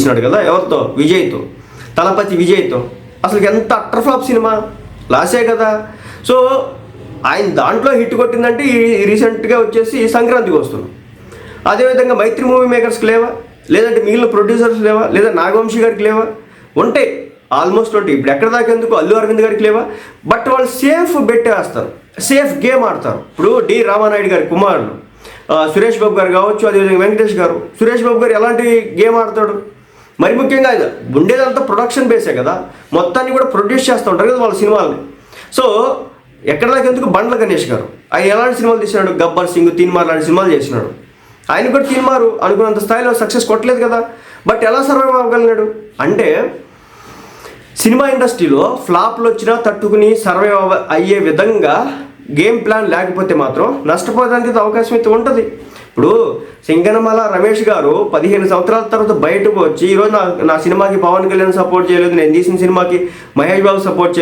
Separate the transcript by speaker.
Speaker 1: తీసినాడు కదా, ఎవరితో? విజయ్తో, తలపతి విజయ్తో. అసలు ఎంత అట్టర్ ఫ్లాప్ సినిమా, లాసే కదా. సో ఆయన దాంట్లో హిట్ కొట్టిందంటే ఈ రీసెంట్గా వచ్చేసి సంక్రాంతికి వస్తున్నాం. అదేవిధంగా మైత్రి మూవీ మేకర్స్కి లేవా, లేదంటే మిగిలిన ప్రొడ్యూసర్స్ లేవా, లేదా నాగవంశీ గారికి లేవా? ఉంటాయి, ఆల్మోస్ట్ ఉంటాయి. ఇప్పుడు ఎక్కడ దాకా ఎందుకు అల్లు అరవింద్ గారికి లేవా? బట్ వాళ్ళు సేఫ్ బెట్ వేస్తారు, సేఫ్ గేమ్ ఆడతారు. ఇప్పుడు డి రామానాయుడు గారి కుమారుడు సురేష్ బాబు గారు కావచ్చు, అదేవిధంగా వెంకటేష్ గారు. సురేష్ బాబు గారు ఎలాంటి గేమ్ ఆడతాడు? మరి ముఖ్యంగా ఉండేదంతా ప్రొడక్షన్ బేసే కదా, మొత్తాన్ని కూడా ప్రొడ్యూస్ చేస్తూ ఉంటారు కదా వాళ్ళ సినిమాలని. సో ఎక్కడ దాకా ఎందుకు బండ్ల గణేష్ గారు, ఆయన ఎలాంటి సినిమాలు తీసినాడు? గబ్బర్ సింగ్, తీన్మార్ లాంటి సినిమాలు చేసినాడు. ఆయన కూడా తీన్మారు అనుకున్నంత స్థాయిలో సక్సెస్ కొట్టలేదు కదా, బట్ ఎలా సర్వైవ్ అవ్వగలిగినాడు అంటే సినిమా ఇండస్ట్రీలో ఫ్లాప్లు వచ్చినా తట్టుకుని సర్వైవ్ అయ్యే విధంగా గేమ్ ప్లాన్ లేకపోతే మాత్రం నష్టపోవడానికి అవకాశం అయితే ఉంటుంది. ఇప్పుడు సింగనమల రమేష్ గారు 15 సంవత్సరాల తర్వాత బయటకు వచ్చి ఈరోజు నా సినిమాకి పవన్ కళ్యాణ్ సపోర్ట్ చేయలేదు, నేను తీసిన సినిమాకి మహేష్ బాబు సపోర్ట్ చేయలేదు,